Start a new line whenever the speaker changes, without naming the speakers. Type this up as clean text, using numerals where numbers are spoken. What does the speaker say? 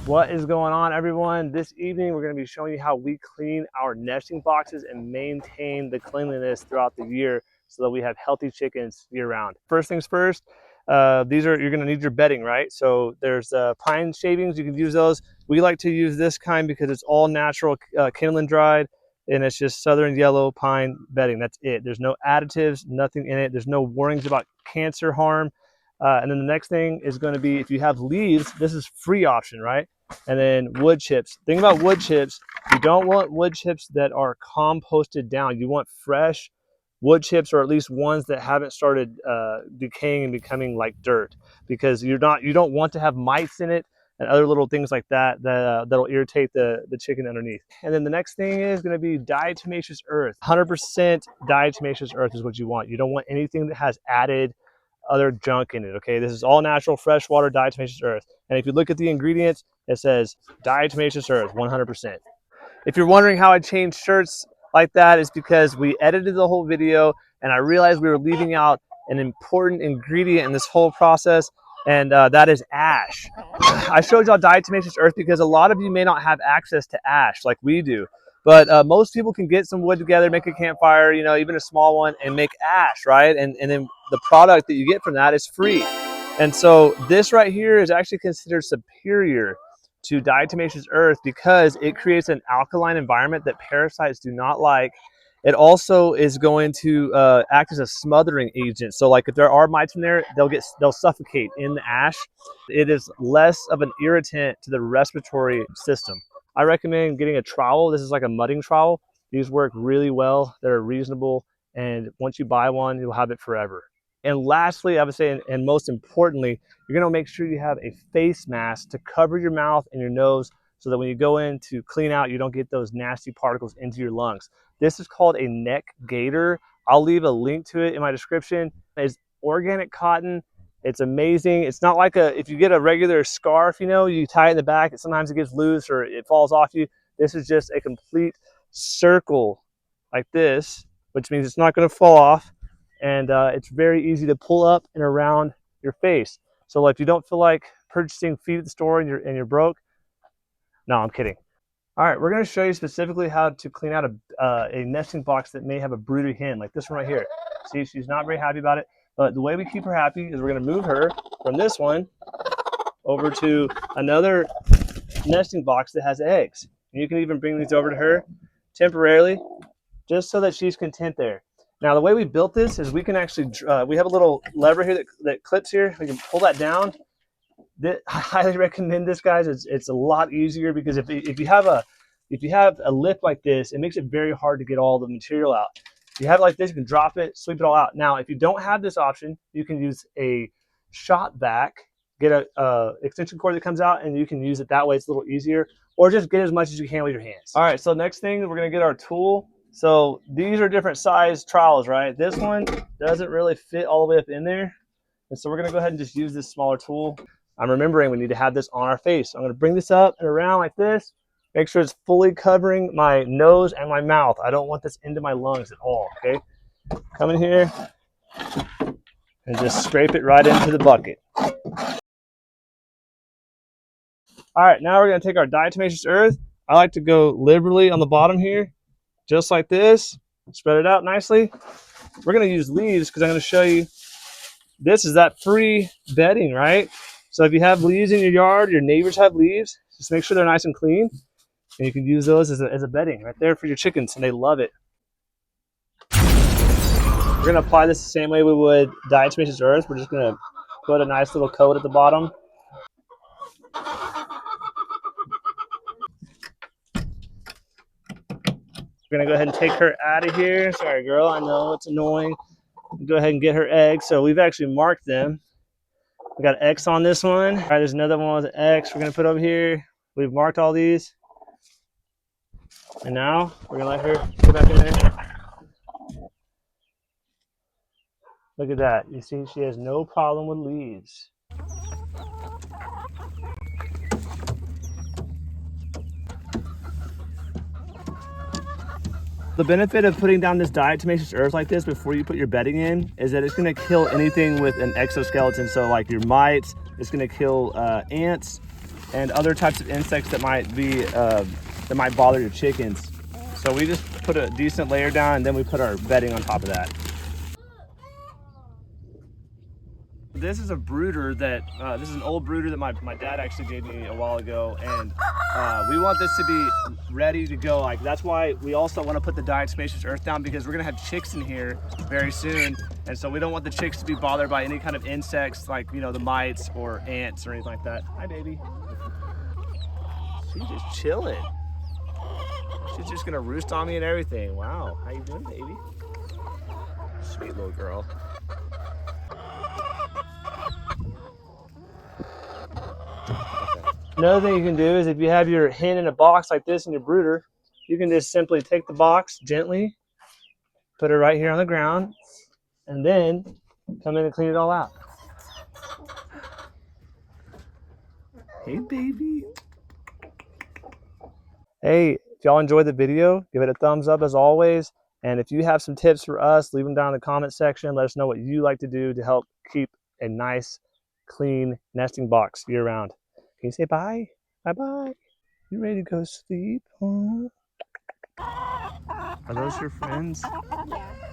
What is going on, everyone? This evening we're going to be showing you how we clean our nesting boxes and maintain the cleanliness throughout the year so that we have healthy chickens year-round. First things first, you're going to need your bedding, right? So there's pine shavings. You can use those. We like to use this kind because it's all natural, kindling dried, and it's just southern yellow pine bedding. That's it. There's no additives, nothing in it. There's no warnings about cancer harm. And then the next thing is going to be, if you have leaves, this is free option, right? And then wood chips. Think about wood chips. You don't want wood chips that are composted down. You want fresh wood chips, or at least ones that haven't started decaying and becoming like dirt, because you don't want to have mites in it and other little things like that that'll irritate the chicken underneath. And then the next thing is going to be diatomaceous earth. 100% diatomaceous earth is what you want. You don't want anything that has added other junk in it. Okay, this is all natural freshwater diatomaceous earth, and if you look at the ingredients, it says diatomaceous earth 100%. If you're wondering how I changed shirts like that, is because we edited the whole video and I realized we were leaving out an important ingredient in this whole process, and that is ash. I showed y'all diatomaceous earth because a lot of you may not have access to ash like we do. But most people can get some wood together, make a campfire, you know, even a small one, and make ash, right? And then the product that you get from that is free. And so this right here is actually considered superior to diatomaceous earth because it creates an alkaline environment that parasites do not like. It also is going to act as a smothering agent. So like if there are mites in there, they'll suffocate in the ash. It is less of an irritant to the respiratory system. I recommend getting a trowel. This is like a mudding trowel. These work really well. They're reasonable. And once you buy one, you'll have it forever. And lastly, I would say, and most importantly, you're going to make sure you have a face mask to cover your mouth and your nose so that when you go in to clean out, you don't get those nasty particles into your lungs. This is called a neck gaiter. I'll leave a link to it in my description. It's organic cotton. It's amazing. It's not like if you get a regular scarf, you know, you tie it in the back, sometimes it gets loose or it falls off you. This is just a complete circle like this, which means it's not going to fall off. And it's very easy to pull up and around your face. So if you don't feel like purchasing feed at the store and you're broke, no, I'm kidding. All right, we're going to show you specifically how to clean out a nesting box that may have a broody hen, like this one right here. See, she's not very happy about it. But the way we keep her happy is we're going to move her from this one over to another nesting box that has eggs. And you can even bring these over to her temporarily, just so that she's content there. Now, the way we built this is we can actually, we have a little lever here that clips here. We can pull that down. I highly recommend this, guys. It's a lot easier because if you have a lift like this, it makes it very hard to get all the material out. If you have it like this, you can drop it, sweep it all out. Now, if you don't have this option, you can use a shot vac, get a extension cord that comes out, and you can use it that way. It's a little easier, or just get as much as you can with your hands. All right, so next thing, we're gonna get our tool. So these are different size trowels, right? This one doesn't really fit all the way up in there. And so we're gonna go ahead and just use this smaller tool. I'm remembering we need to have this on our face. So I'm gonna bring this up and around like this. Make sure it's fully covering my nose and my mouth. I don't want this into my lungs at all, okay? Come in here and just scrape it right into the bucket. All right, now we're gonna take our diatomaceous earth. I like to go liberally on the bottom here, just like this. Spread it out nicely. We're gonna use leaves because I'm gonna show you, this is that free bedding, right? So if you have leaves in your yard, your neighbors have leaves, just make sure they're nice and clean. And you can use those as a bedding right there for your chickens, and they love it. We're gonna apply this the same way we would diatomaceous earth. We're just gonna put a nice little coat at the bottom. We're gonna go ahead and take her out of here. Sorry, girl, I know it's annoying. Go ahead and get her eggs. So we've actually marked them. We got an X on this one. All right, there's another one with an X we're gonna put over here. We've marked all these. And now we're gonna let her go back in there. Look at that. You see, she has no problem with leaves. The benefit of putting down this diatomaceous earth like this before you put your bedding in is that it's going to kill anything with an exoskeleton. So like your mites, it's going to kill ants, and other types of insects that might be that might bother your chickens. So we just put a decent layer down, and then we put our bedding on top of that. This is a brooder that, this is an old brooder that my dad actually gave me a while ago, and we want this to be ready to go. Like, that's why we also want to put the diatomaceous earth down, because we're gonna have chicks in here very soon, and so we don't want the chicks to be bothered by any kind of insects, like, you know, the mites or ants or anything like that. Hi, baby. She's just chilling. She's just gonna roost on me and everything. Wow, how you doing, baby? Sweet little girl. Another thing you can do is, if you have your hen in a box like this in your brooder, you can just simply take the box gently, put it right here on the ground, and then come in and clean it all out. Hey, baby. Hey, if y'all enjoyed the video, give it a thumbs up as always. And if you have some tips for us, leave them down in the comment section. Let us know what you like to do to help keep a nice, clean nesting box year round. Can you say bye? Bye-bye. You ready to go sleep? Huh? Are those your friends?
Yeah.